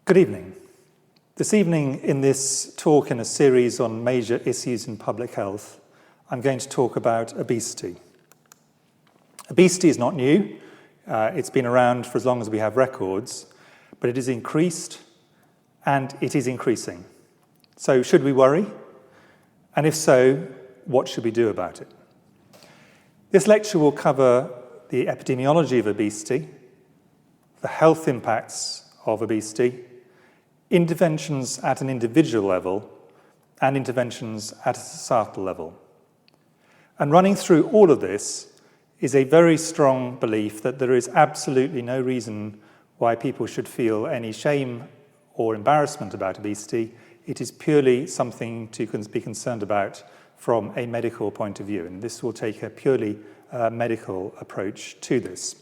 Good evening. This evening, in this talk in a series on major issues in public health, I'm going to talk about obesity. Obesity is not new. It's been around for as long as we have records, but it has increased and it is increasing. So should we worry? And if so, what should we do about it? This lecture will cover the epidemiology of obesity, the health impacts of obesity, interventions at an individual level, and interventions at a societal level. And running through all of this is a very strong belief that there is absolutely no reason why people should feel any shame or embarrassment about obesity. It is purely something to be concerned about from a medical point of view, and this will take a purely medical approach to this.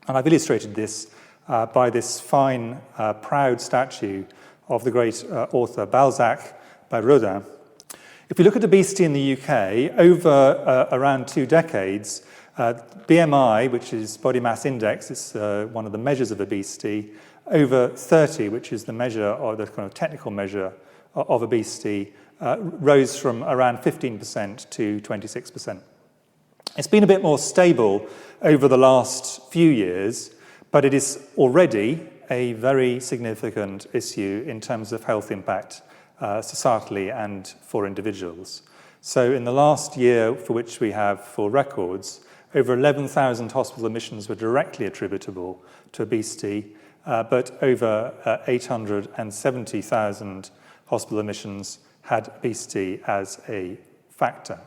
And I've illustrated this by this fine, proud statue of the great author Balzac by Rodin. If we look at obesity in the UK, over around 2 decades, BMI, which is body mass index, is one of the measures of obesity, over 30, which is the measure, or the kind of technical measure of obesity, rose from around 15% to 26%. It's been a bit more stable over the last few years, but it is already a very significant issue in terms of health impact societally and for individuals. So in the last year for which we have full records, over 11,000 hospital admissions were directly attributable to obesity, but over 870,000 hospital admissions had obesity as a factor.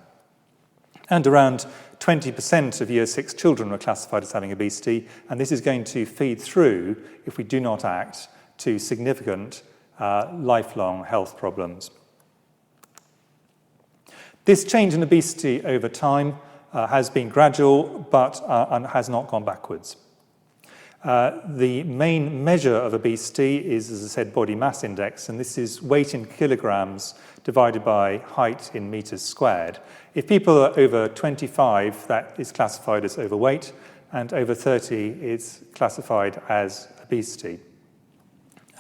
And around 20% of Year 6 children were classified as having obesity, and this is going to feed through, if we do not act, to significant lifelong health problems. This change in obesity over time has been gradual, but has not gone backwards. The main measure of obesity is, as I said, body mass index, and this is weight in kilograms divided by height in meters squared. If people are over 25, that is classified as overweight, and over 30 is classified as obesity.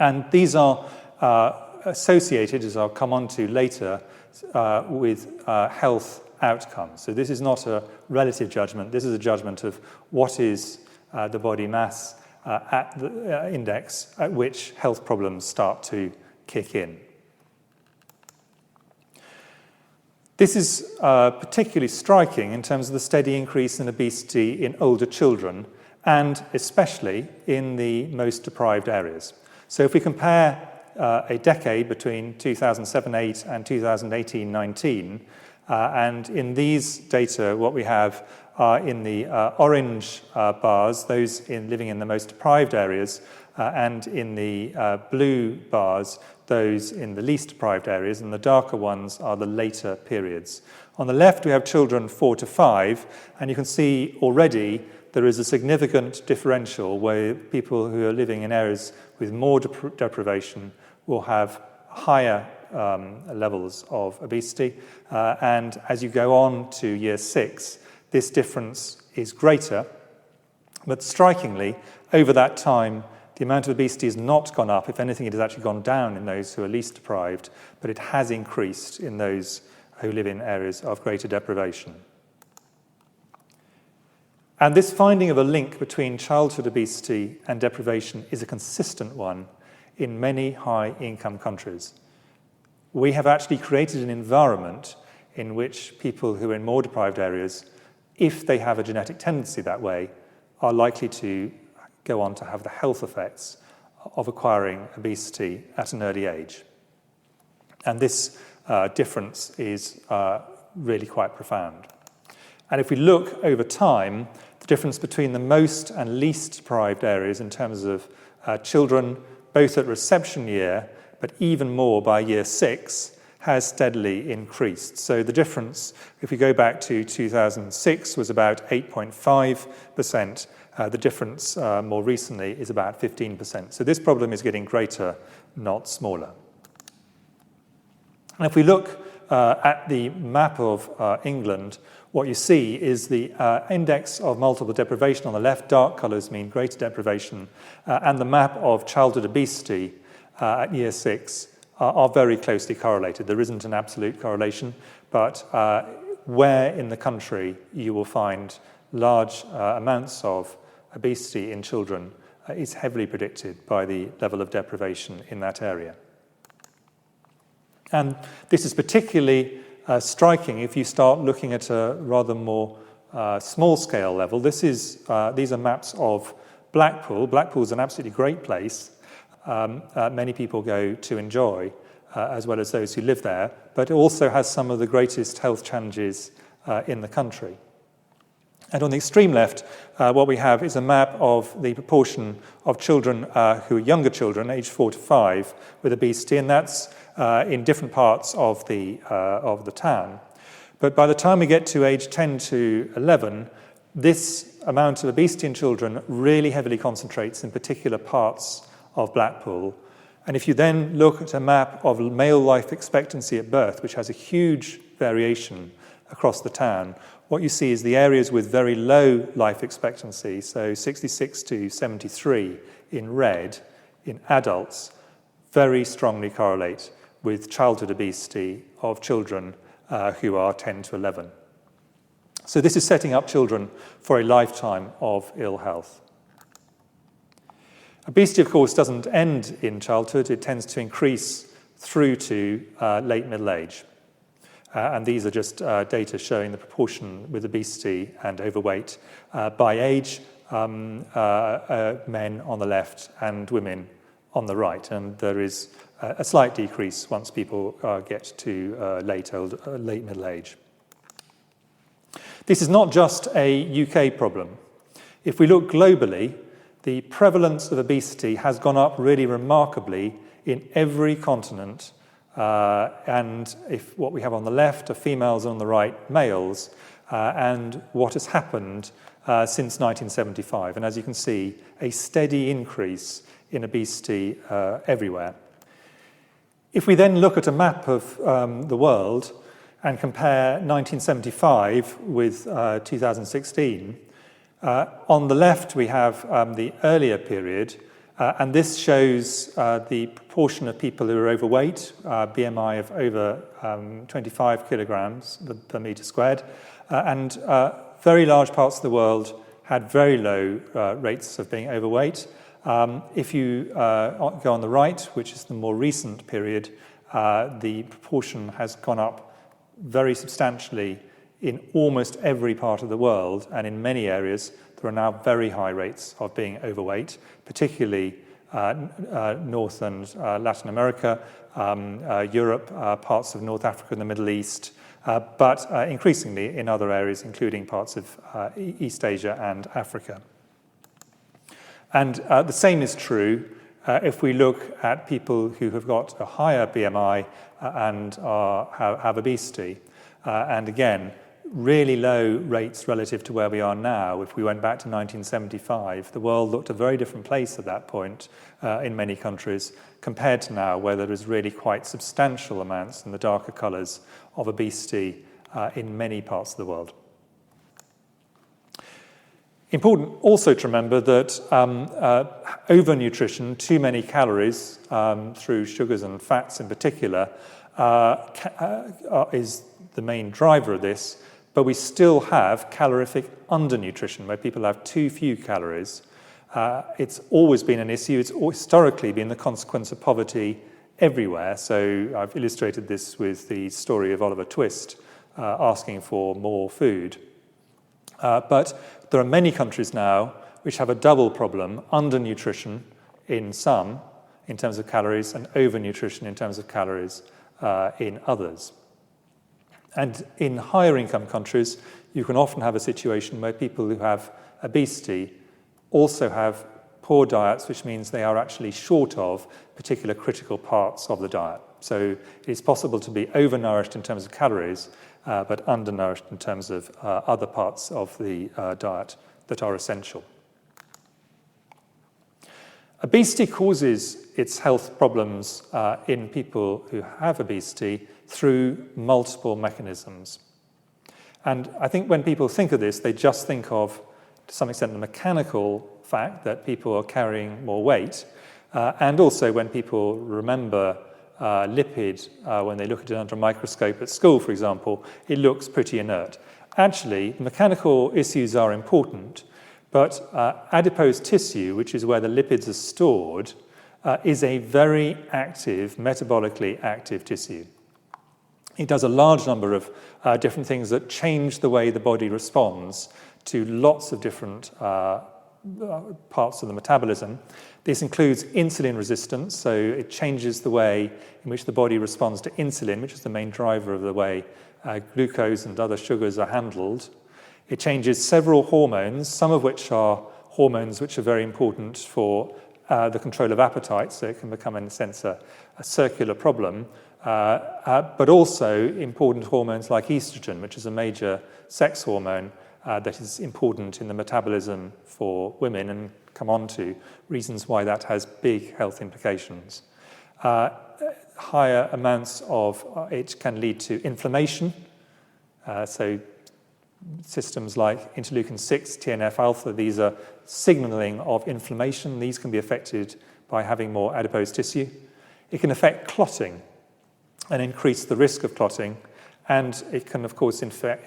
And these are associated, as I'll come on to later, with health outcomes. So this is not a relative judgment. This is a judgment of what is the body mass at the index at which health problems start to kick in. This is particularly striking in terms of the steady increase in obesity in older children, and especially in the most deprived areas. So if we compare a decade between 2007-8 and 2018-19, and in these data, what we have are in the orange bars, those living in the most deprived areas, and in the blue bars, those in the least deprived areas, and the darker ones are the later periods. On the left, we have children 4 to 5, and you can see already there is a significant differential where people who are living in areas with more deprivation will have higher levels of obesity, and as you go on to Year 6, this difference is greater, but strikingly, over that time, the amount of obesity has not gone up. If anything, it has actually gone down in those who are least deprived, but it has increased in those who live in areas of greater deprivation. And this finding of a link between childhood obesity and deprivation is a consistent one in many high-income countries. We have actually created an environment in which people who are in more deprived areas, if they have a genetic tendency that way, are likely to go on to have the health effects of acquiring obesity at an early age. And this difference is really quite profound. And if we look over time, the difference between the most and least deprived areas in terms of children, both at reception year, but even more by Year 6, has steadily increased. So the difference, if we go back to 2006, was about 8.5%. The difference more recently is about 15%. So this problem is getting greater, not smaller. And if we look at the map of England, what you see is the index of multiple deprivation on the left, dark colours mean greater deprivation, and the map of childhood obesity at year 6 are very closely correlated. There isn't an absolute correlation, but where in the country you will find large amounts of obesity in children is heavily predicted by the level of deprivation in that area. And this is particularly striking if you start looking at a rather more small-scale level. These are maps of Blackpool. Blackpool is an absolutely great place. Many people go to enjoy, as well as those who live there, but it also has some of the greatest health challenges in the country. And on the extreme left, what we have is a map of the proportion of children who are younger children, aged 4 to 5, with obesity, and that's in different parts of the town. But by the time we get to age 10 to 11, this amount of obesity in children really heavily concentrates in particular parts of Blackpool. And if you then look at a map of male life expectancy at birth, which has a huge variation across the town, what you see is the areas with very low life expectancy, so 66 to 73 in red, in adults, very strongly correlate with childhood obesity of children who are 10 to 11. So this is setting up children for a lifetime of ill health. Obesity, of course, doesn't end in childhood. It tends to increase through to late middle age. And these are just data showing the proportion with obesity and overweight by age, men on the left and women on the right. And there is a slight decrease once people get to late middle age. This is not just a UK problem. If we look globally, the prevalence of obesity has gone up really remarkably in every continent. And if what we have on the left are females and on the right males, and what has happened since 1975. And as you can see, a steady increase in obesity everywhere. If we then look at a map of the world and compare 1975 with 2016, on the left we have the earlier period, and this shows the proportion of people who are overweight, BMI of over 25 kilograms per meter squared, and very large parts of the world had very low rates of being overweight. If you go on the right, which is the more recent period, the proportion has gone up very substantially in almost every part of the world, and in many areas there are now very high rates of being overweight, particularly North and Latin America, Europe, parts of North Africa and the Middle East, but increasingly in other areas, including parts of East Asia and Africa. And the same is true if we look at people who have got a higher BMI and have obesity. And again, really low rates relative to where we are now. If we went back to 1975, the world looked a very different place at that point in many countries compared to now, where there is really quite substantial amounts in the darker colours of obesity in many parts of the world. Important also to remember that overnutrition, too many calories through sugars and fats in particular, is the main driver of this. But we still have calorific undernutrition, where people have too few calories. It's always been an issue. It's historically been the consequence of poverty everywhere. So I've illustrated this with the story of Oliver Twist asking for more food. But there are many countries now which have a double problem: undernutrition in some, in terms of calories, and overnutrition in terms of calories in others. And in higher income countries, you can often have a situation where people who have obesity also have poor diets, which means they are actually short of particular critical parts of the diet. So it's possible to be overnourished in terms of calories, but undernourished in terms of other parts of the diet that are essential. Obesity causes its health problems in people who have obesity through multiple mechanisms. And I think when people think of this, they just think of, to some extent, the mechanical fact that people are carrying more weight. And also when people remember lipid, when they look at it under a microscope at school, for example, it looks pretty inert. Actually, mechanical issues are important, but adipose tissue, which is where the lipids are stored, is a very active, metabolically active tissue. It does a large number of different things that change the way the body responds to lots of different parts of the metabolism. This includes insulin resistance, so it changes the way in which the body responds to insulin, which is the main driver of the way glucose and other sugars are handled. It changes several hormones, some of which are hormones which are very important for the control of appetite, so it can become, in a sense, a circular problem, but also important hormones like estrogen, which is a major sex hormone that is important in the metabolism for women, and come on to reasons why that has big health implications. Higher amounts of it can lead to inflammation, so systems like interleukin-6, TNF-alpha, these are signaling of inflammation. These can be affected by having more adipose tissue. It can affect clotting and increase the risk of clotting, and it can, of course, affect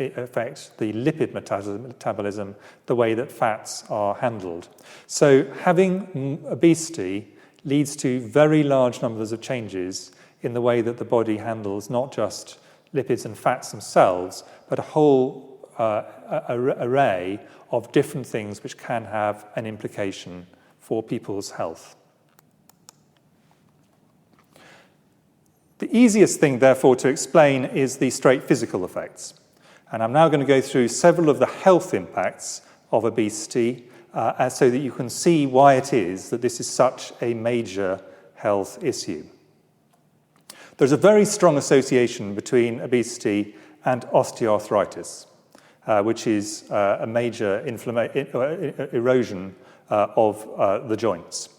the lipid metabolism, the way that fats are handled. So having obesity leads to very large numbers of changes in the way that the body handles not just lipids and fats themselves, but a whole array of different things which can have an implication for people's health. The easiest thing, therefore, to explain is the straight physical effects. And I'm now going to go through several of the health impacts of obesity so that you can see why it is that this is such a major health issue. There's a very strong association between obesity and osteoarthritis, which is a major erosion of the joints.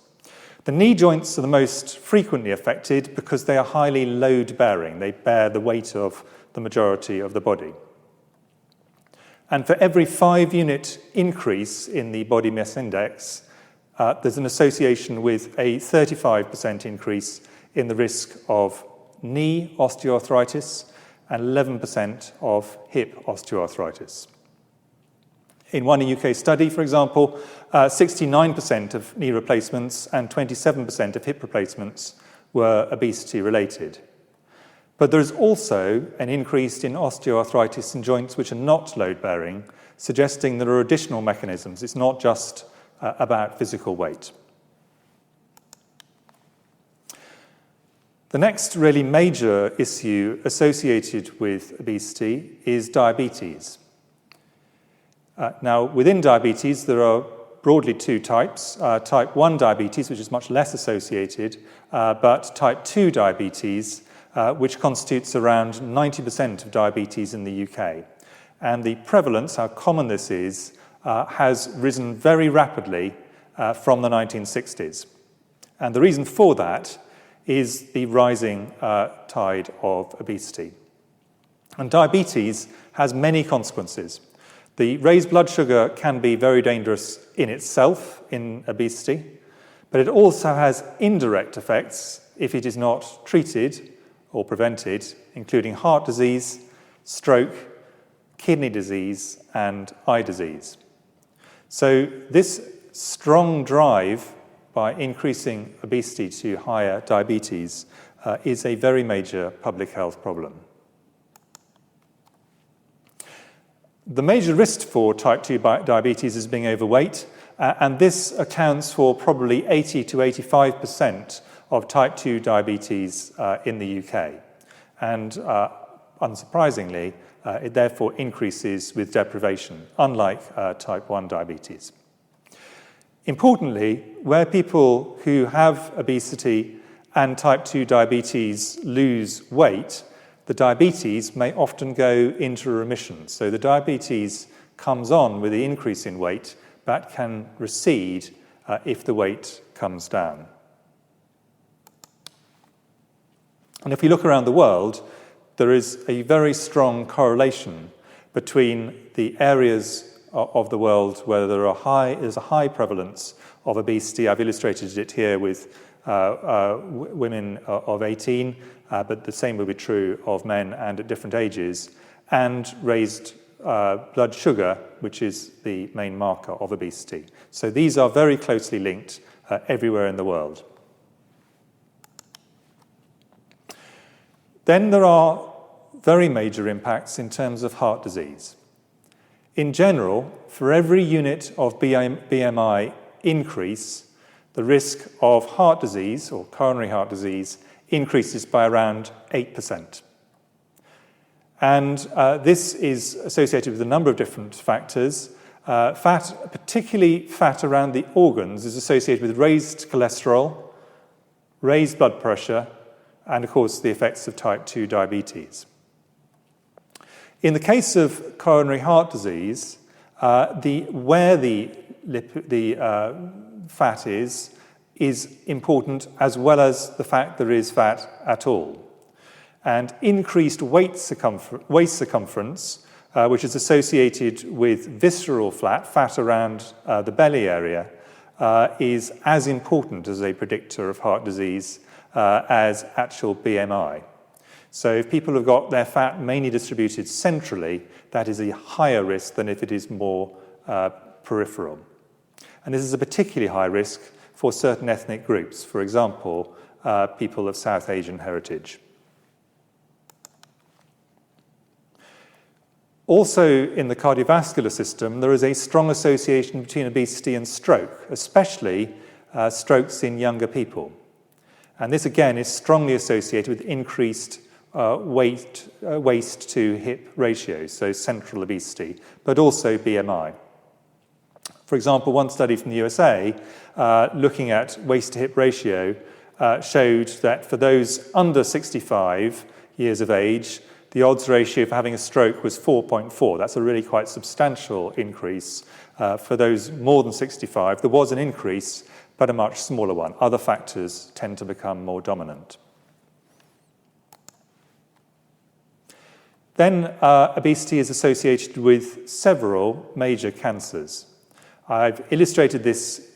The knee joints are the most frequently affected because they are highly load-bearing. They bear the weight of the majority of the body. And for every 5-unit increase in the body mass index, there's an association with a 35% increase in the risk of knee osteoarthritis and 11% of hip osteoarthritis. In one UK study, for example, 69% of knee replacements and 27% of hip replacements were obesity-related. But there is also an increase in osteoarthritis in joints which are not load-bearing, suggesting there are additional mechanisms. It's not just about physical weight. The next really major issue associated with obesity is diabetes. Now, within diabetes, there are broadly two types. Type 1 diabetes, which is much less associated, but type 2 diabetes, which constitutes around 90% of diabetes in the UK. And the prevalence, how common this is, has risen very rapidly from the 1960s. And the reason for that is the rising tide of obesity. And diabetes has many consequences. The raised blood sugar can be very dangerous in itself in obesity, but it also has indirect effects if it is not treated or prevented, including heart disease, stroke, kidney disease, and eye disease. So this strong drive by increasing obesity to higher diabetes is a very major public health problem. The major risk for type 2 diabetes is being overweight, and this accounts for probably 80 to 85% of type 2 diabetes in the UK. And unsurprisingly, it therefore increases with deprivation, unlike type 1 diabetes. Importantly, where people who have obesity and type 2 diabetes lose weight, the diabetes may often go into remission. So the diabetes comes on with the increase in weight, but can recede if the weight comes down. And if we look around the world, there is a very strong correlation between the areas of the world where there's a high prevalence of obesity. I've illustrated it here with women of 18, but the same will be true of men and at different ages, and raised blood sugar, which is the main marker of obesity. So these are very closely linked everywhere in the world. Then there are very major impacts in terms of heart disease. In general, for every unit of BMI increase, the risk of heart disease or coronary heart disease increases by around 8%. And this is associated with a number of different factors. Fat, particularly fat around the organs, is associated with raised cholesterol, raised blood pressure, and of course the effects of type 2 diabetes. In the case of coronary heart disease, where the fat is important, as well as the fact there is fat at all. And increased waist circumference, which is associated with visceral fat around the belly area, is as important as a predictor of heart disease as actual BMI. So if people have got their fat mainly distributed centrally, that is a higher risk than if it is more peripheral. And this is a particularly high risk for certain ethnic groups, for example, people of South Asian heritage. Also, in the cardiovascular system, there is a strong association between obesity and stroke, especially strokes in younger people. And this, again, is strongly associated with increased waist to hip ratios, so central obesity, but also BMI. For example, one study from the USA looking at waist to hip ratio showed that for those under 65 years of age, the odds ratio for having a stroke was 4.4. That's a really quite substantial increase. For those more than 65, there was an increase, but a much smaller one. Other factors tend to become more dominant. Then obesity is associated with several major cancers. I've illustrated this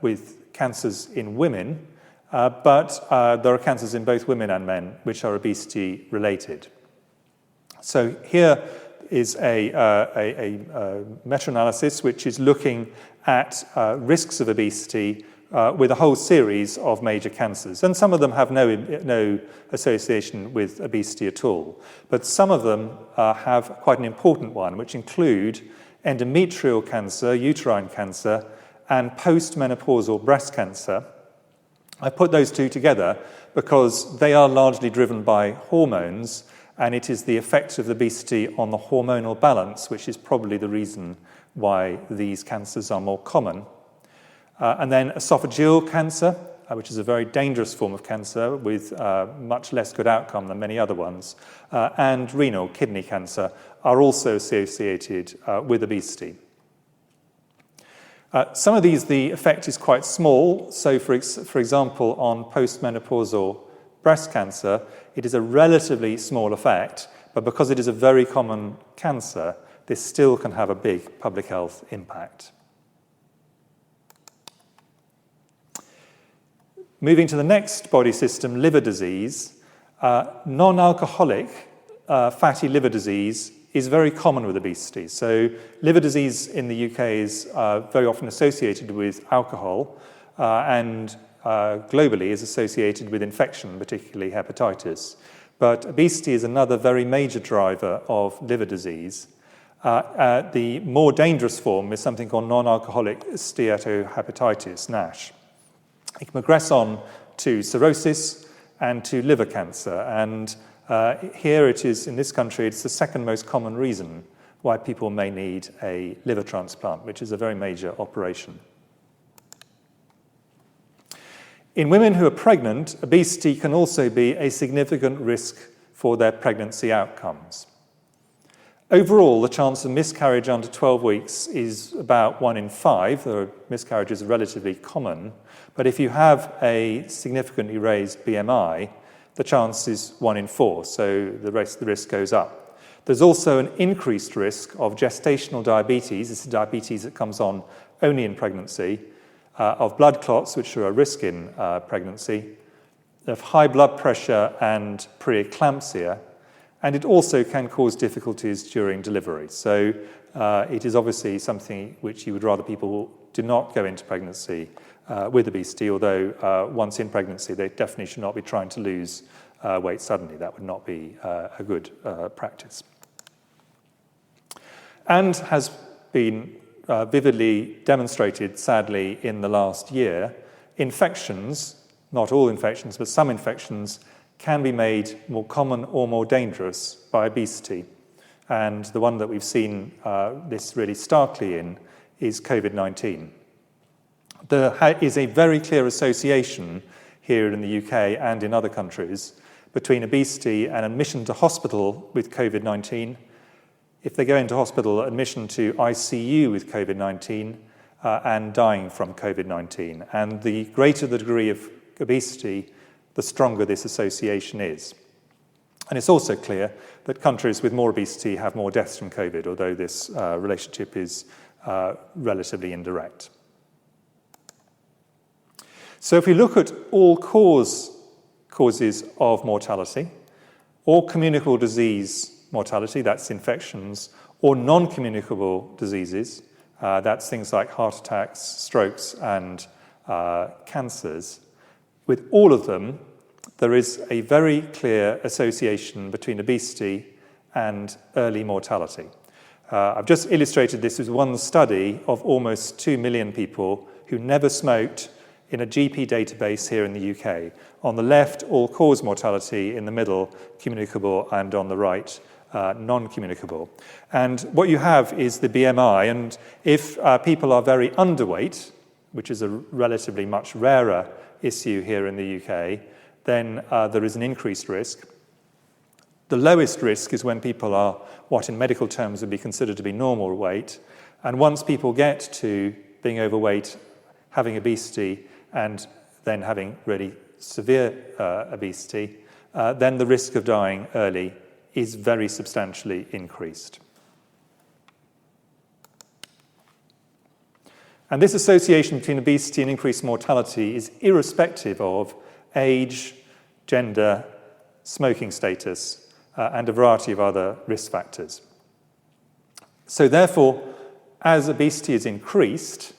with cancers in women, but there are cancers in both women and men which are obesity related. So here is a meta-analysis which is looking at risks of obesity with a whole series of major cancers. And some of them have no association with obesity at all. But some of them have quite an important one, which include endometrial cancer, uterine cancer, and postmenopausal breast cancer. I put those two together because they are largely driven by hormones, and it is the effect of obesity on the hormonal balance which is probably the reason why these cancers are more common. And then esophageal cancer, which is a very dangerous form of cancer with much less good outcome than many other ones, and renal, kidney cancer are also associated with obesity. Some of these, the effect is quite small. So, for example, on postmenopausal breast cancer, it is a relatively small effect, but because it is a very common cancer, this still can have a big public health impact. Moving to the next body system, liver disease, non-alcoholic fatty liver disease is very common with obesity. So liver disease in the UK is very often associated with alcohol and globally is associated with infection, particularly hepatitis. But obesity is another very major driver of liver disease. The more dangerous form is something called non-alcoholic steatohepatitis, NASH. It can progress on to cirrhosis and to liver cancer. And here it is, in this country, it's the second most common reason why people may need a liver transplant, which is a very major operation. In women who are pregnant, obesity can also be a significant risk for their pregnancy outcomes. Overall, the chance of miscarriage under 12 weeks is about 1 in 5. Miscarriages are relatively common. But if you have a significantly raised BMI, the chance is 1 in 4, so the risk goes up. There's also an increased risk of gestational diabetes. This is diabetes that comes on only in pregnancy, of blood clots, which are a risk in pregnancy, of high blood pressure and preeclampsia, and it also can cause difficulties during delivery. So it is obviously something which you would rather people do not go into pregnancy with obesity, although once in pregnancy, they definitely should not be trying to lose weight suddenly. That would not be a good practice. And has been vividly demonstrated, sadly, in the last year, infections, not all infections, but some infections, can be made more common or more dangerous by obesity. And the one that we've seen this really starkly in is COVID-19. There is a very clear association here in the UK and in other countries between obesity and admission to hospital with COVID-19. If they go into hospital, admission to ICU with COVID-19 and dying from COVID-19. And the greater the degree of obesity, the stronger this association is. And it's also clear that countries with more obesity have more deaths from COVID, although this relationship is relatively indirect. So if we look at all causes of mortality, or communicable disease mortality, that's infections, or non-communicable diseases, that's things like heart attacks, strokes, and cancers, with all of them, there is a very clear association between obesity and early mortality. I've just illustrated this with one study of almost 2 million people who never smoked in a GP database here in the UK. On the left, all-cause mortality, in the middle, communicable, and on the right, non-communicable. And what you have is the BMI, and if people are very underweight, which is a relatively much rarer issue here in the UK, then there is an increased risk. The lowest risk is when people are what in medical terms would be considered to be normal weight, and once people get to being overweight, having obesity, and then having really severe obesity, then the risk of dying early is very substantially increased. And this association between obesity and increased mortality is irrespective of age, gender, smoking status, and a variety of other risk factors. So therefore, as obesity is increased,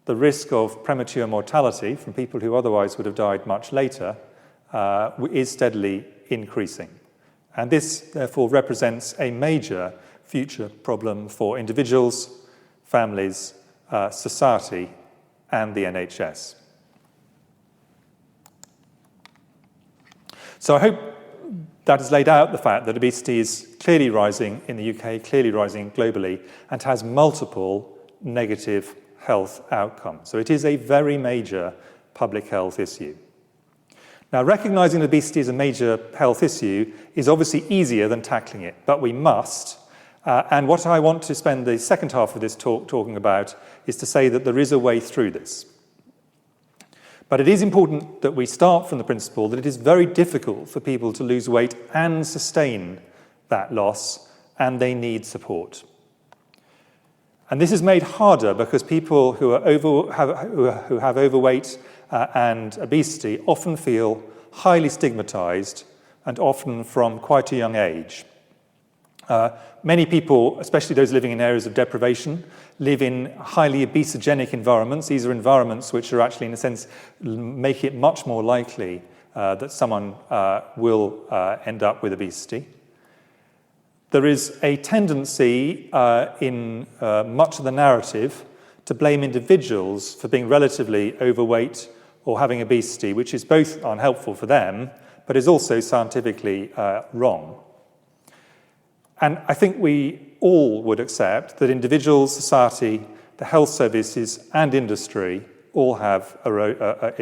the risk of premature mortality from people who otherwise would have died much later is steadily increasing. And this, therefore, represents a major future problem for individuals, families, society, and the NHS. So I hope that has laid out the fact that obesity is clearly rising in the UK, clearly rising globally, and has multiple negative health outcomes. So it is a very major public health issue. Now, recognizing obesity as a major health issue is obviously easier than tackling it, but we must. And what I want to spend the second half of this talk talking about is to say that there is a way through this. But it is important that we start from the principle that it is very difficult for people to lose weight and sustain that loss, and they need support. And this is made harder because people who have overweight and obesity often feel highly stigmatized, and often from quite a young age. Many people, especially those living in areas of deprivation, live in highly obesogenic environments. These are environments which are actually, in a sense, make it much more likely that someone will end up with obesity. There is a tendency in much of the narrative to blame individuals for being relatively overweight or having obesity, which is both unhelpful for them, but is also scientifically wrong. And I think we all would accept that individuals, society, the health services, and industry all have a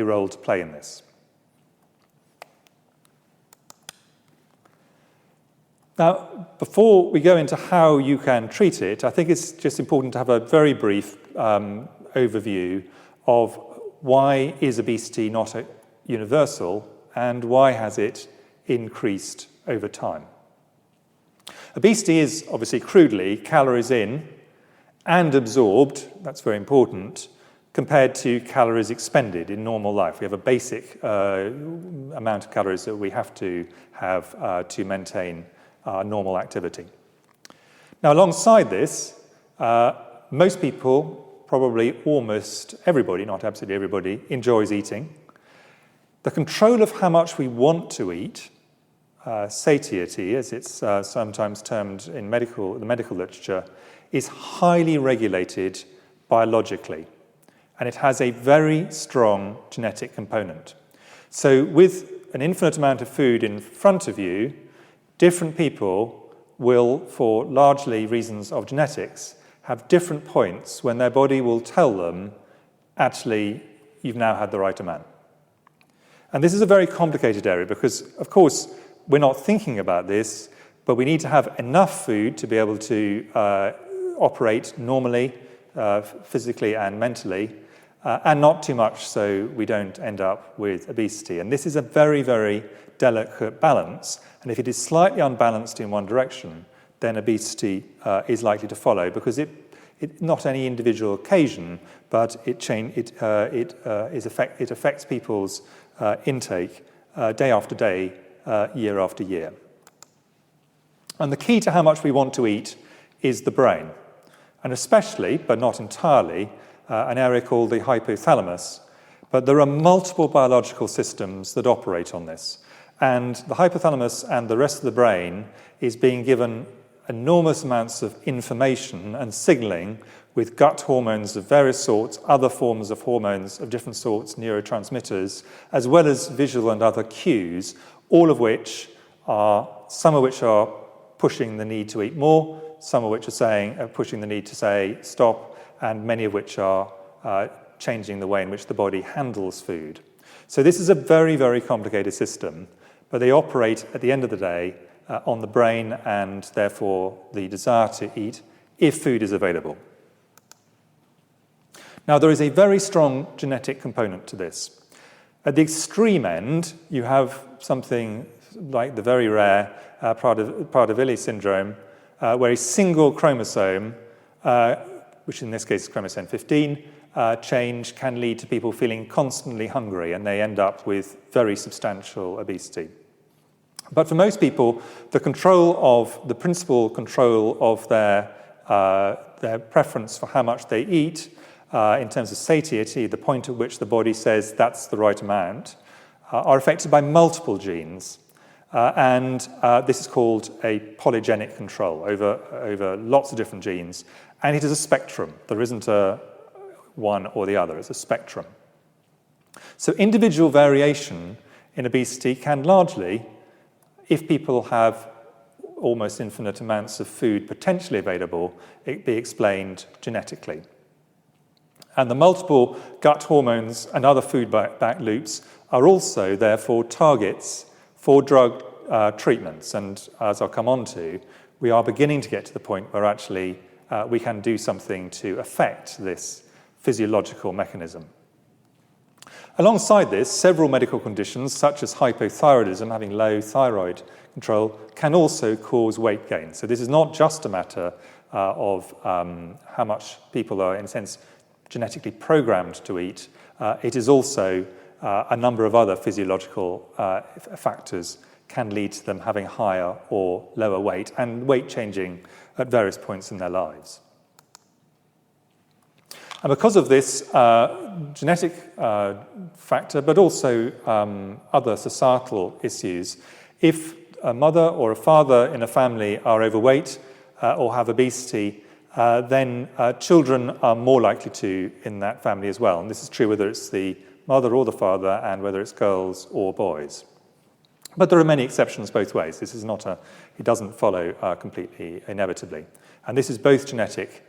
role to play in this. Now, before we go into how you can treat it, I think it's just important to have a very brief overview of why is obesity not universal and why has it increased over time. Obesity is, obviously crudely, calories in and absorbed, that's very important, compared to calories expended in normal life. We have a basic amount of calories that we have to have to maintain normal activity. Now, alongside this, most people, probably almost everybody, not absolutely everybody, enjoys eating. The control of how much we want to eat, satiety, as it's sometimes termed in the medical literature, is highly regulated biologically, and it has a very strong genetic component. So with an infinite amount of food in front of you, different people will, for largely reasons of genetics, have different points when their body will tell them, actually, you've now had the right amount. And this is a very complicated area because, of course, we're not thinking about this, but we need to have enough food to be able to operate normally, physically and mentally, and not too much so we don't end up with obesity. And this is a very, very delicate balance. And if it is slightly unbalanced in one direction, then obesity is likely to follow because it not any individual occasion, but it affects people's intake day after day, year after year. And the key to how much we want to eat is the brain, and especially, but not entirely, an area called the hypothalamus. But there are multiple biological systems that operate on this. And the hypothalamus and the rest of the brain is being given enormous amounts of information and signaling with gut hormones of various sorts, other forms of hormones of different sorts, neurotransmitters, as well as visual and other cues, all of which some of which are pushing the need to eat more, some of which are pushing the need to say stop, and many of which are changing the way in which the body handles food. So this is a very, very complicated system, but they operate at the end of the day on the brain and therefore the desire to eat if food is available. Now, there is a very strong genetic component to this. At the extreme end, you have something like the very rare Prader-Willi syndrome, where a single chromosome, which in this case is chromosome 15, change can lead to people feeling constantly hungry, and they end up with very substantial obesity. But for most people, the principal control of their preference for how much they eat, in terms of satiety, the point at which the body says that's the right amount, are affected by multiple genes. And this is called a polygenic control over lots of different genes. And it is a spectrum. There isn't a one or the other. It's a spectrum. So individual variation in obesity can largely, if people have almost infinite amounts of food potentially available, it be explained genetically. And the multiple gut hormones and other food-back loops are also, therefore, targets for drug treatments. And as I'll come on to, we are beginning to get to the point where actually we can do something to affect this physiological mechanism. Alongside this, several medical conditions, such as hypothyroidism, having low thyroid control, can also cause weight gain. So this is not just a matter of how much people are, in a sense, genetically programmed to eat. It is also a number of other physiological factors can lead to them having higher or lower weight, and weight changing at various points in their lives. And because of this genetic factor, but also other societal issues, if a mother or a father in a family are overweight or have obesity, then children are more likely to in that family as well. And this is true whether it's the mother or the father, and whether it's girls or boys. But there are many exceptions both ways. This is not it doesn't follow completely inevitably. And this is both genetic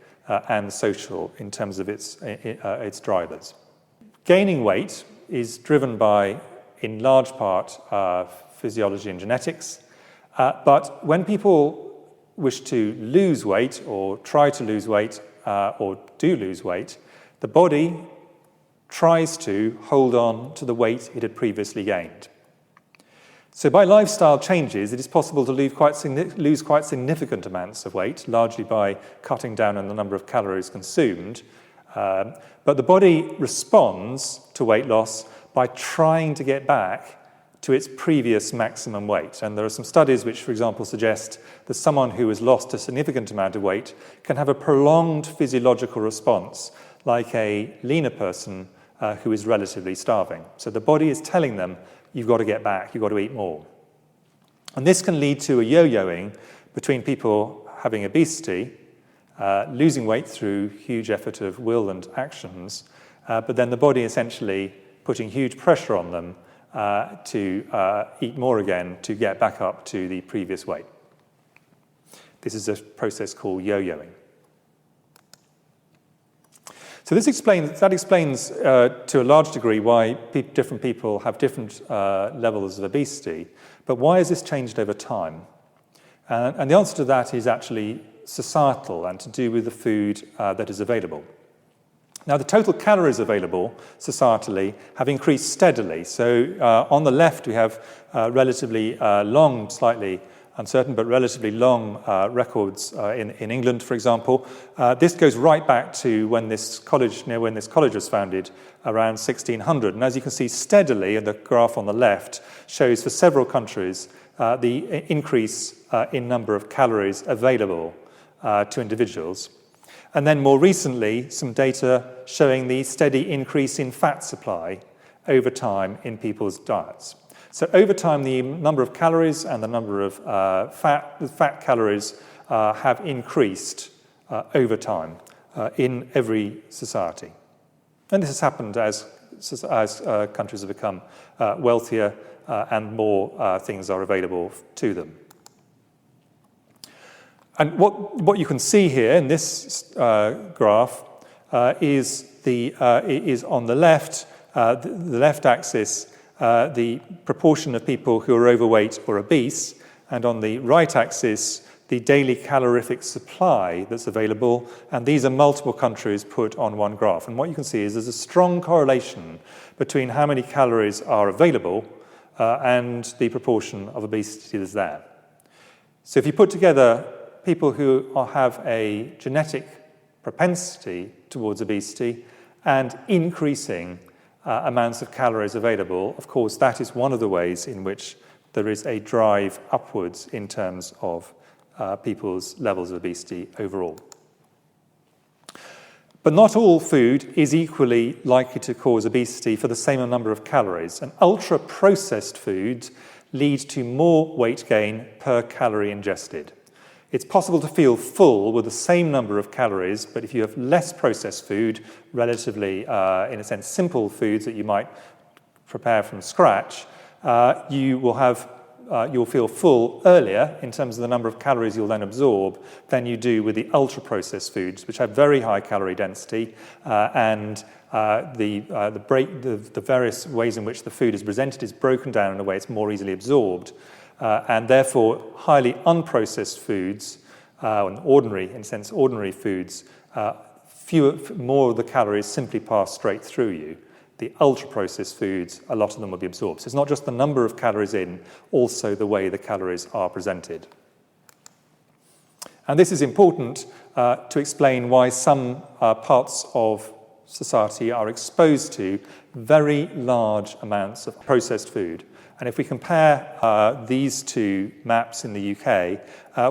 and social in terms of its drivers. Gaining weight is driven by, in large part, physiology and genetics. But when people wish to lose weight or try to lose weight or do lose weight, the body tries to hold on to the weight it had previously gained. So by lifestyle changes, it is possible to lose quite significant amounts of weight, largely by cutting down on the number of calories consumed, But the body responds to weight loss by trying to get back to its previous maximum weight. And there are some studies which, for example, suggest that someone who has lost a significant amount of weight can have a prolonged physiological response, like a leaner person who is relatively starving. So the body is telling them, you've got to get back, you've got to eat more. And this can lead to a yo-yoing between people having obesity, losing weight through huge effort of will and actions, but then the body essentially putting huge pressure on them to eat more again to get back up to the previous weight. This is a process called yo-yoing. So that explains to a large degree why different people have different levels of obesity, but why has this changed over time? And the answer to that is actually societal and to do with the food that is available. Now, the total calories available societally have increased steadily. So on the left, we have relatively long, slightly uncertain, but relatively long records in England, for example. This goes right back to when this college was founded, around 1600. And as you can see, steadily, and the graph on the left shows for several countries the increase in number of calories available to individuals. And then more recently, some data showing the steady increase in fat supply over time in people's diets. So over time, the number of calories and the number of fat calories have increased over time in every society. And this has happened as countries have become wealthier and more things are available to them. And what you can see here in this graph is on the left, the left axis, the proportion of people who are overweight or obese, and on the right axis, the daily calorific supply that's available, and these are multiple countries put on one graph. And what you can see is there's a strong correlation between how many calories are available and the proportion of obesity that's there. So if you put together people who have a genetic propensity towards obesity and increasing amounts of calories available, of course, that is one of the ways in which there is a drive upwards in terms of people's levels of obesity overall. But not all food is equally likely to cause obesity for the same number of calories. And ultra-processed foods lead to more weight gain per calorie ingested. It's possible to feel full with the same number of calories, but if you have less processed food, relatively, in a sense, simple foods that you might prepare from scratch, you'll feel full earlier in terms of the number of calories you'll then absorb than you do with the ultra-processed foods, which have very high calorie density and the various ways in which the food is presented is broken down in a way it's more easily absorbed. And therefore, highly unprocessed foods, ordinary foods, more of the calories simply pass straight through you. The ultra-processed foods, a lot of them will be absorbed. So it's not just the number of calories in, also the way the calories are presented. And this is important to explain why some parts of society are exposed to very large amounts of processed food. And if we compare these two maps in the UK,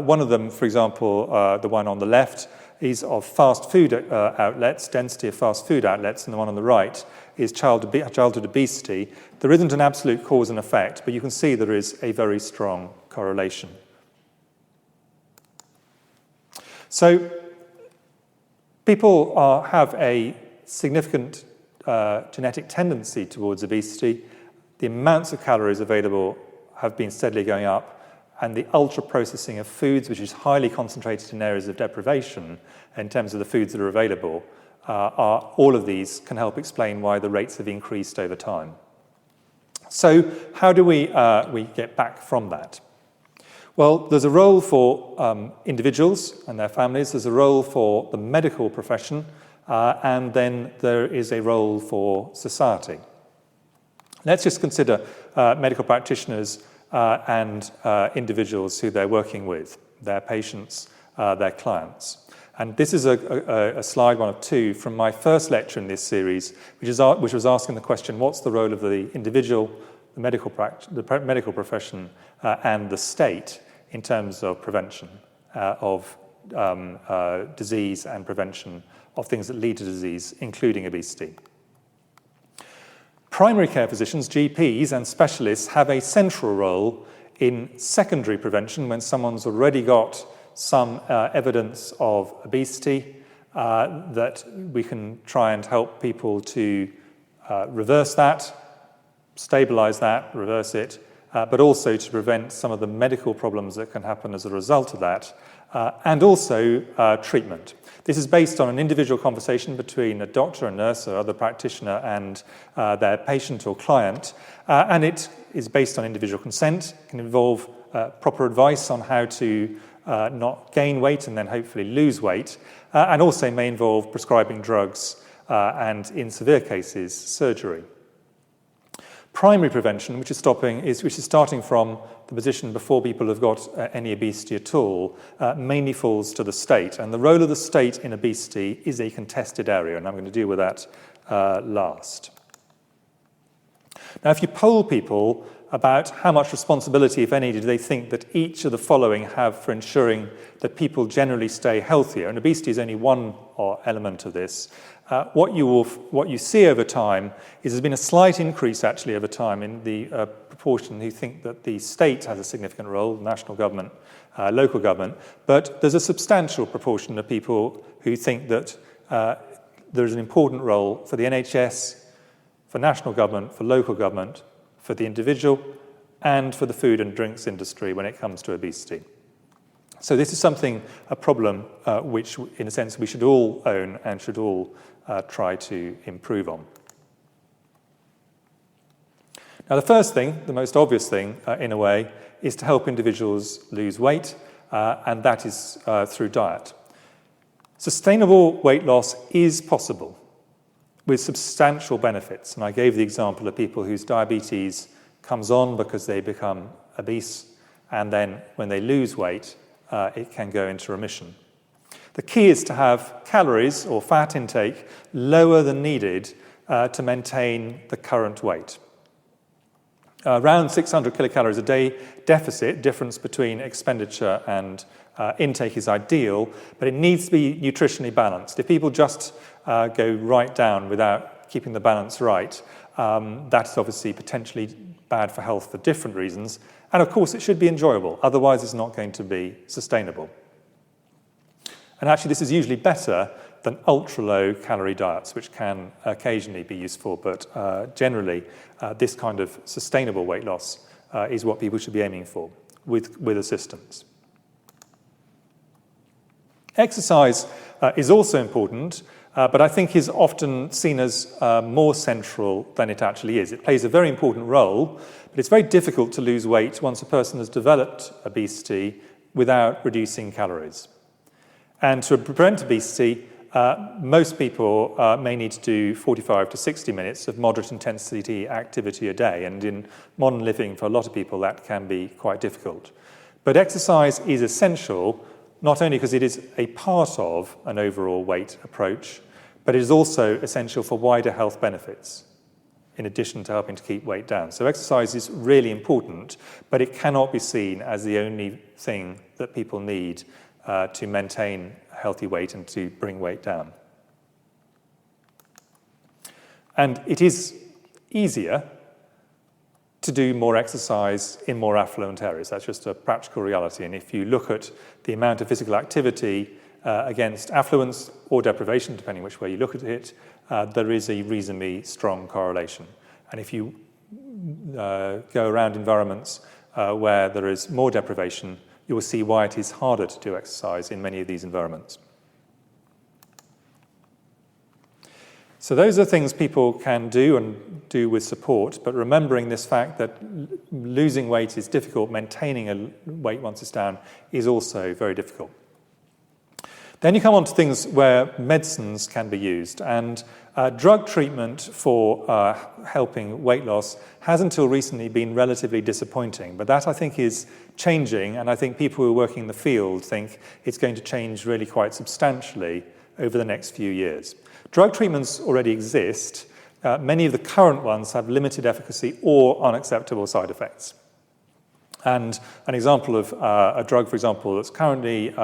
one of them, for example, the one on the left, is of fast food outlets, density of fast food outlets, and the one on the right is childhood obesity. There isn't an absolute cause and effect, but you can see there is a very strong correlation. So people have a significant genetic tendency towards obesity. The amounts of calories available have been steadily going up, and the ultra-processing of foods, which is highly concentrated in areas of deprivation in terms of the foods that are available, all of these can help explain why the rates have increased over time. So how do we get back from that? Well, there's a role for individuals and their families, there's a role for the medical profession, and then there is a role for society. Let's just consider medical practitioners and individuals who they're working with, their patients, their clients. And this is a slide, one of two, from my first lecture in this series, which was asking the question, what's the role of the individual, the medical profession, and the state in terms of prevention of disease and prevention of things that lead to disease, including obesity. Primary care physicians, GPs, and specialists have a central role in secondary prevention when someone's already got some evidence of obesity, that we can try and help people to reverse that, stabilize that, reverse it, but also to prevent some of the medical problems that can happen as a result of that, and also treatment. This is based on an individual conversation between a doctor, a nurse, or other practitioner and their patient or client, and it is based on individual consent. It can involve proper advice on how to not gain weight and then hopefully lose weight, and also may involve prescribing drugs and, in severe cases, surgery. Primary prevention, which is starting from the position before people have got any obesity at all, mainly falls to the state. And the role of the state in obesity is a contested area, and I'm going to deal with that last. Now, if you poll people about how much responsibility, if any, do they think that each of the following have for ensuring that people generally stay healthier, and obesity is only one element of this, what you see over time is there's been a slight increase actually over time in the proportion who think that the state has a significant role, national government, local government, but there's a substantial proportion of people who think that there's an important role for the NHS, for national government, for local government, for the individual, and for the food and drinks industry when it comes to obesity. So this is a problem which, in a sense, we should all own and should all try to improve on. Now, the first thing, the most obvious thing, in a way, is to help individuals lose weight, and that is through diet. Sustainable weight loss is possible with substantial benefits, and I gave the example of people whose diabetes comes on because they become obese, and then when they lose weight, it can go into remission. The key is to have calories or fat intake lower than needed to maintain the current weight. Around 600 kilocalories a day difference between expenditure and intake is ideal, but it needs to be nutritionally balanced. If people just go right down without keeping the balance right, that's obviously potentially bad for health for different reasons. And of course, it should be enjoyable. Otherwise, it's not going to be sustainable. And actually, this is usually better than ultra-low calorie diets, which can occasionally be useful. But generally, this kind of sustainable weight loss is what people should be aiming for with assistance. Exercise is also important, but I think is often seen as more central than it actually is. It plays a very important role, but it's very difficult to lose weight once a person has developed obesity without reducing calories. And to prevent obesity, most people may need to do 45 to 60 minutes of moderate intensity activity a day. And in modern living, for a lot of people, that can be quite difficult. But exercise is essential, not only because it is a part of an overall weight approach, but it is also essential for wider health benefits, in addition to helping to keep weight down. So exercise is really important, but it cannot be seen as the only thing that people need to maintain healthy weight and to bring weight down. And it is easier to do more exercise in more affluent areas. That's just a practical reality. And if you look at the amount of physical activity against affluence or deprivation, depending which way you look at it, there is a reasonably strong correlation. And if you go around environments where there is more deprivation, you will see why it is harder to do exercise in many of these environments. So those are things people can do and do with support, but remembering this fact that losing weight is difficult, maintaining a weight once it's down is also very difficult. Then you come on to things where medicines can be used, and drug treatment for helping weight loss has until recently been relatively disappointing, but that I think is changing, and I think people who are working in the field think it's going to change really quite substantially over the next few years. Drug treatments already exist. Many of the current ones have limited efficacy or unacceptable side effects. And an example of a drug, for example, that's currently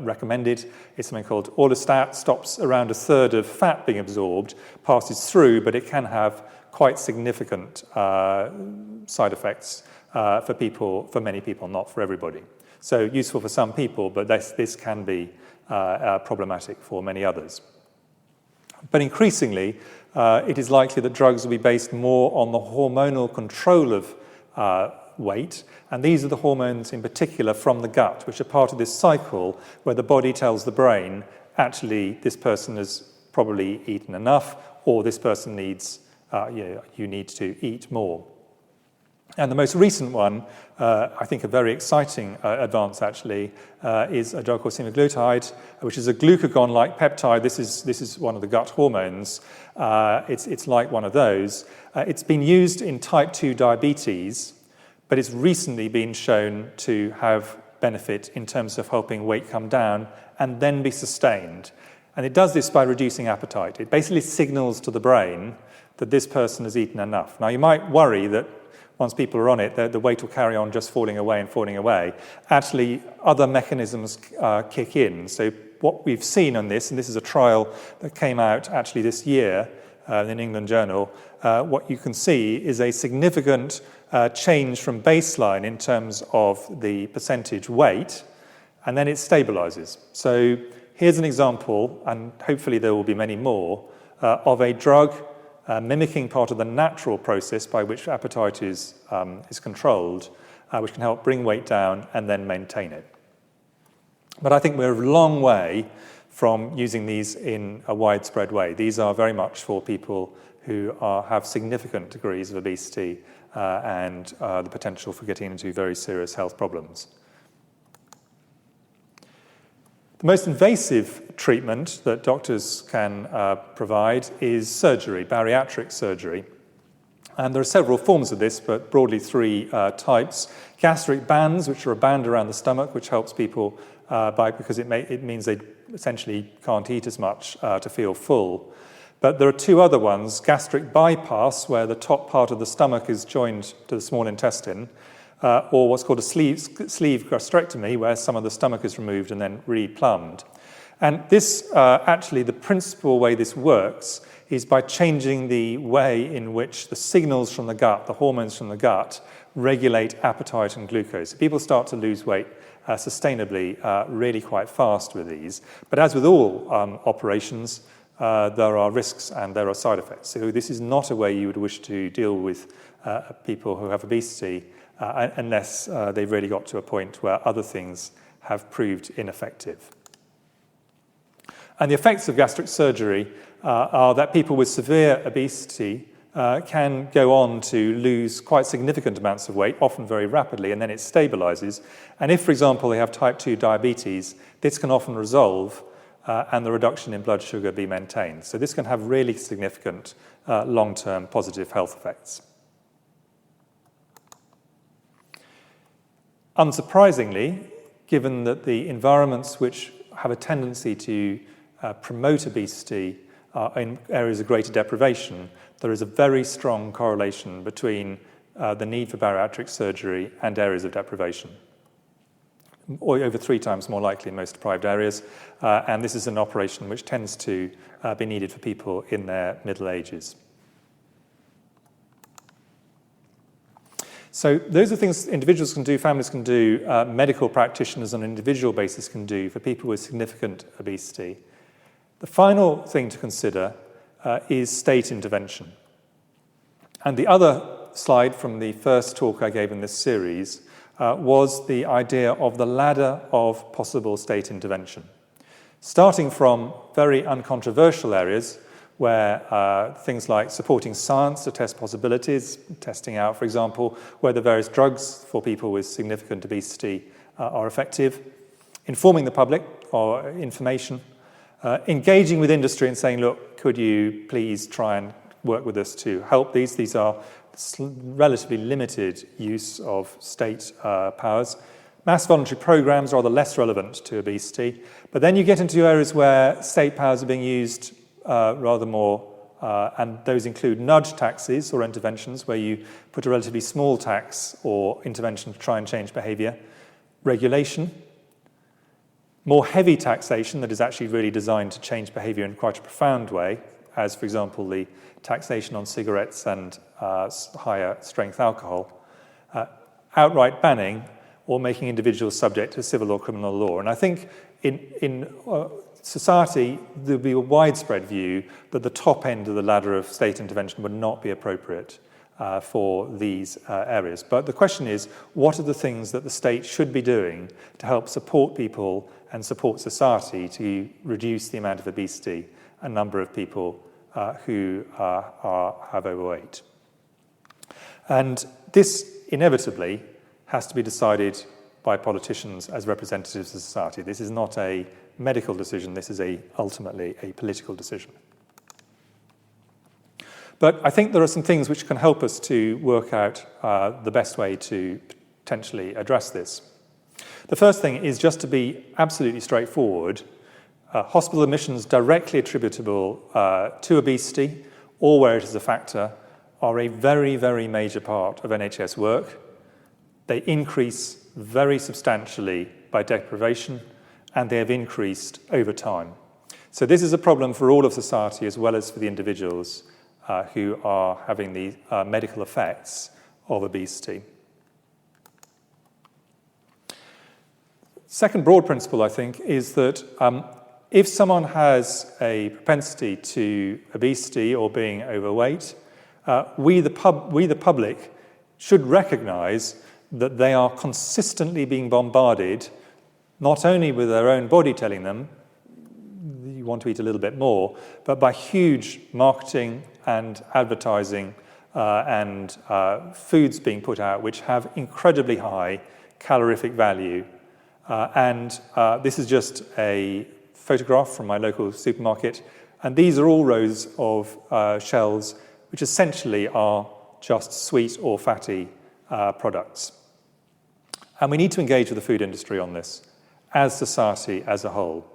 recommended is something called Orlistat. Stops around a third of fat being absorbed, passes through, but it can have quite significant side effects for many people, not for everybody. So useful for some people, but this can be problematic for many others. But increasingly, it is likely that drugs will be based more on the hormonal control of weight, and these are the hormones in particular from the gut, which are part of this cycle where the body tells the brain, actually, this person has probably eaten enough, or this person needs, you need to eat more. And the most recent one, I think a very exciting advance actually, is a drug called semaglutide, which is a glucagon-like peptide. This is one of the gut hormones. It's like one of those. It's been used in type 2 diabetes, but it's recently been shown to have benefit in terms of helping weight come down and then be sustained. And it does this by reducing appetite. It basically signals to the brain that this person has eaten enough. Now, you might worry that once people are on it, the weight will carry on just falling away and falling away. Actually, other mechanisms kick in. So what we've seen on this, and this is a trial that came out actually this year in England Journal, what you can see is a significant change from baseline in terms of the percentage weight, and then it stabilizes. So here's an example, and hopefully there will be many more, of a drug mimicking part of the natural process by which appetite is controlled, which can help bring weight down and then maintain it. But I think we're a long way from using these in a widespread way. These are very much for people who have significant degrees of obesity and the potential for getting into very serious health problems. The most invasive treatment that doctors can provide is surgery, bariatric surgery. And there are several forms of this, but broadly three types. Gastric bands, which are a band around the stomach, which helps people because it means they essentially can't eat as much to feel full. But there are two other ones, gastric bypass, where the top part of the stomach is joined to the small intestine, or what's called a sleeve gastrectomy, where some of the stomach is removed and then replumbed. And this, actually, the principal way this works is by changing the way in which the signals from the gut, the hormones from the gut, regulate appetite and glucose. So people start to lose weight sustainably really quite fast with these. But as with all operations, there are risks and there are side effects. So this is not a way you would wish to deal with people who have obesity unless they've really got to a point where other things have proved ineffective. And the effects of gastric surgery are that people with severe obesity can go on to lose quite significant amounts of weight, often very rapidly, and then it stabilizes. And if, for example, they have type 2 diabetes, this can often resolve and the reduction in blood sugar be maintained. So this can have really significant long-term positive health effects. Unsurprisingly, given that the environments which have a tendency to promote obesity in areas of greater deprivation, there is a very strong correlation between the need for bariatric surgery and areas of deprivation, or over 3 times more likely in most deprived areas. And this is an operation which tends to be needed for people in their middle ages. So those are things individuals can do, families can do, medical practitioners on an individual basis can do for people with significant obesity. The final thing to consider is state intervention. And the other slide from the first talk I gave in this series was the idea of the ladder of possible state intervention. Starting from very uncontroversial areas where things like supporting science to test possibilities, testing out, for example, whether various drugs for people with significant obesity are effective, informing the public or information, engaging with industry and saying, look, could you please try and work with us to help these? These are relatively limited use of state powers. Mass voluntary programs are rather less relevant to obesity. But then you get into areas where state powers are being used rather more, and those include nudge taxes or interventions where you put a relatively small tax or intervention to try and change behavior. Regulation. More heavy taxation that is actually really designed to change behavior in quite a profound way, as, for example, the taxation on cigarettes and higher strength alcohol. Outright banning or making individuals subject to civil or criminal law. And I think in society, there will be a widespread view that the top end of the ladder of state intervention would not be appropriate for these areas. But the question is, what are the things that the state should be doing to help support people and support society to reduce the amount of obesity and number of people who have overweight? And this inevitably has to be decided by politicians as representatives of society. This is not a medical decision, this is ultimately a political decision. But I think there are some things which can help us to work out the best way to potentially address this. The first thing is just to be absolutely straightforward. Hospital admissions directly attributable to obesity or where it is a factor are a very, very major part of NHS work. They increase very substantially by deprivation, and they have increased over time. So this is a problem for all of society as well as for the individuals who are having the medical effects of obesity. Second broad principle, I think, is that if someone has a propensity to obesity or being overweight, we the public should recognise that they are consistently being bombarded, not only with their own body telling them you want to eat a little bit more, but by huge marketing and advertising and foods being put out which have incredibly high calorific value. This is just a photograph from my local supermarket, and these are all rows of shelves which essentially are just sweet or fatty products. And we need to engage with the food industry on this as society as a whole,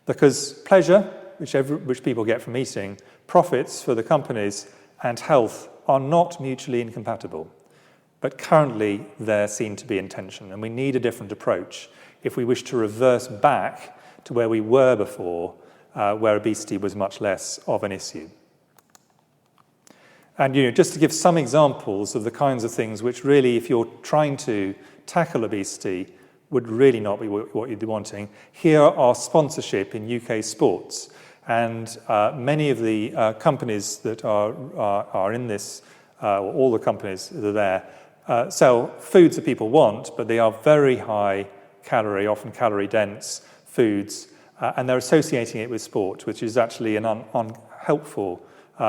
because pleasure, which people get from eating, profits for the companies, and health are not mutually incompatible. But currently, they're seen to be in tension, and we need a different approach if we wish to reverse back to where we were before, where obesity was much less of an issue. And just to give some examples of the kinds of things which really, if you're trying to tackle obesity, would really not be what you'd be wanting. Here are sponsorship in UK sports. And many of the companies that are in this, or all the companies that are there, sell foods that people want, but they are very high calorie, often calorie dense foods, and they're associating it with sport, which is actually an unhelpful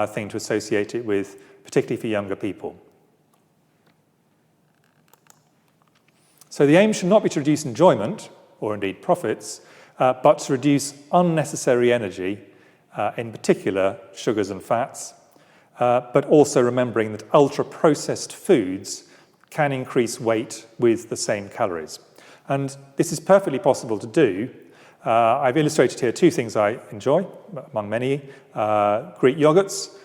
thing to associate it with, particularly for younger people. So the aim should not be to reduce enjoyment, or indeed profits, but to reduce unnecessary energy, in particular sugars and fats, but also remembering that ultra-processed foods can increase weight with the same calories. And this is perfectly possible to do. I've illustrated here two things I enjoy, among many, Greek yogurts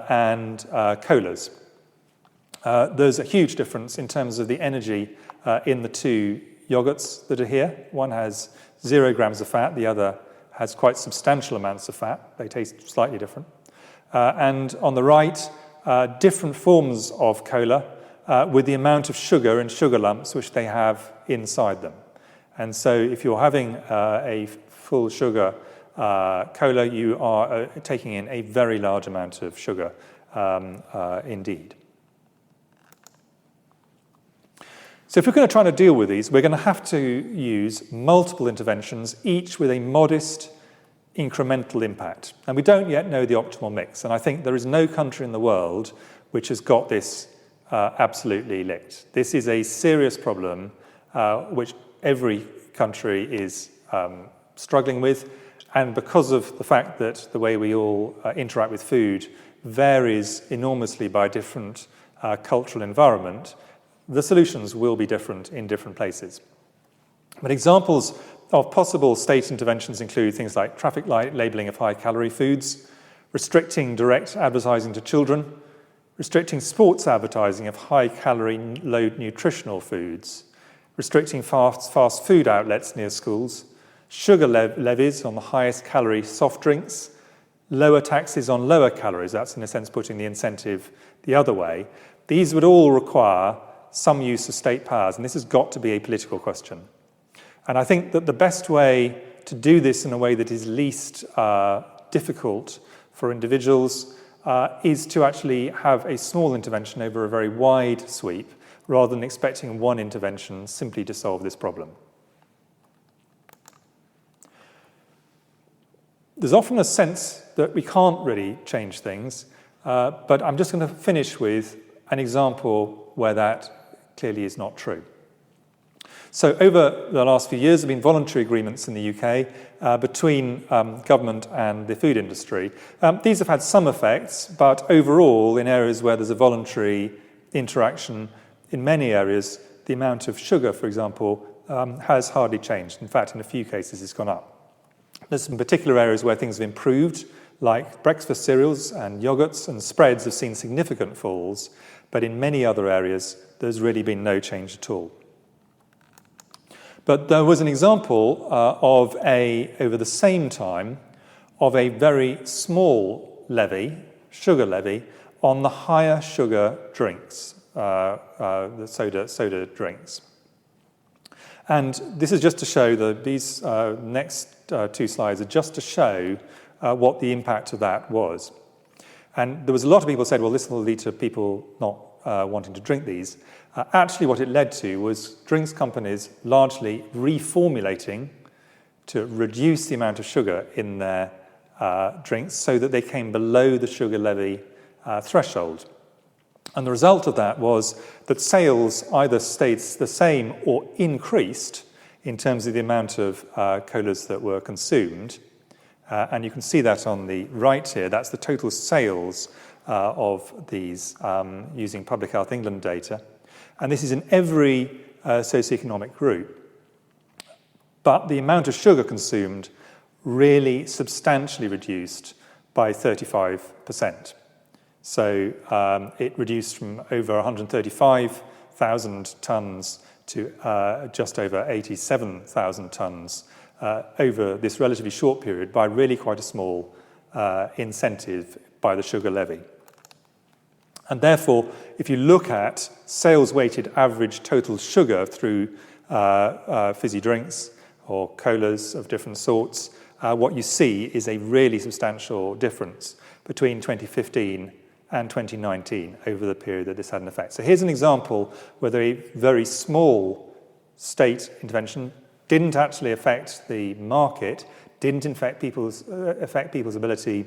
and colas. There's a huge difference in terms of the energy in the two yogurts that are here. One has 0 grams of fat, the other has quite substantial amounts of fat. They taste slightly different. And on the right, different forms of cola with the amount of sugar and sugar lumps which they have inside them. And so if you're having a full sugar cola, you are taking in a very large amount of sugar indeed. So if we're going to try to deal with these, we're going to have to use multiple interventions, each with a modest incremental impact. And we don't yet know the optimal mix. And I think there is no country in the world which has got this absolutely licked. This is a serious problem which every country is struggling with. And because of the fact that the way we all interact with food varies enormously by different cultural environment, the solutions will be different in different places. But examples of possible state interventions include things like traffic light labelling of high-calorie foods, restricting direct advertising to children, restricting sports advertising of high-calorie, low-nutritional foods, restricting fast food outlets near schools, sugar levies on the highest calorie soft drinks, lower taxes on lower calories, that's in a sense putting the incentive the other way. These would all require some use of state powers, and this has got to be a political question. And I think that the best way to do this in a way that is least difficult for individuals is to actually have a small intervention over a very wide sweep, rather than expecting one intervention simply to solve this problem. There's often a sense that we can't really change things, but I'm just going to finish with an example where that clearly is not true. So over the last few years, there have been voluntary agreements in the UK between government and the food industry. These have had some effects, but overall, in areas where there's a voluntary interaction, in many areas, the amount of sugar, for example, has hardly changed. In fact, in a few cases, it's gone up. There's some particular areas where things have improved, like breakfast cereals and yogurts and spreads have seen significant falls, but in many other areas, there's really been no change at all. But there was an example over the same time, of a very small levy, sugar levy, on the higher sugar drinks, the soda drinks. And this is just to show that these next two slides are just to show what the impact of that was. And there was a lot of people said, well, this will lead to people not wanting to drink these. Actually, what it led to was drinks companies largely reformulating to reduce the amount of sugar in their drinks so that they came below the sugar levy threshold. And the result of that was that sales either stayed the same or increased in terms of the amount of colas that were consumed. And you can see that on the right here. That's the total sales of these using Public Health England data. And this is in every socioeconomic group. But the amount of sugar consumed really substantially reduced by 35%. So it reduced from over 135,000 tonnes to just over 87,000 tonnes over this relatively short period by really quite a small incentive by the sugar levy. And therefore, if you look at sales-weighted average total sugar through fizzy drinks or colas of different sorts, what you see is a really substantial difference between 2015 and 2019 over the period that this had an effect. So here's an example where a very small state intervention didn't actually affect the market, didn't affect people's ability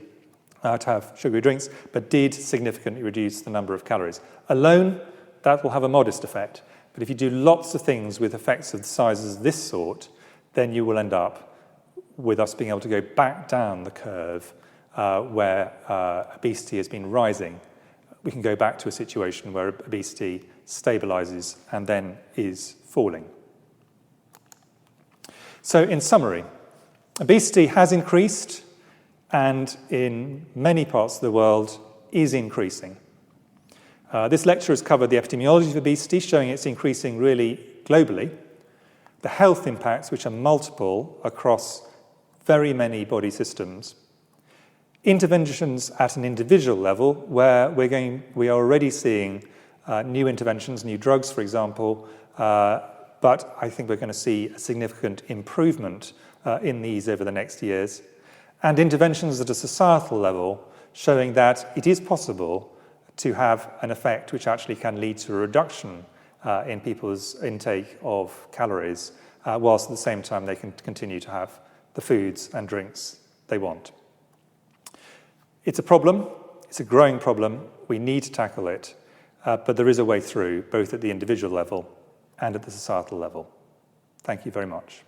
to have sugary drinks, but did significantly reduce the number of calories. Alone, that will have a modest effect. But if you do lots of things with effects of the sizes of this sort, then you will end up with us being able to go back down the curve where obesity has been rising. We can go back to a situation where obesity stabilizes and then is falling. So in summary, obesity has increased and in many parts of the world is increasing. This lecture has covered the epidemiology of obesity, showing it's increasing really globally, the health impacts, which are multiple across very many body systems, interventions at an individual level, where we are already seeing new interventions, new drugs, for example, but I think we're going to see a significant improvement in these over the next years, and interventions at a societal level, showing that it is possible to have an effect which actually can lead to a reduction in people's intake of calories, whilst at the same time they can continue to have the foods and drinks they want. It's a problem, it's a growing problem, we need to tackle it, but there is a way through, both at the individual level and at the societal level. Thank you very much.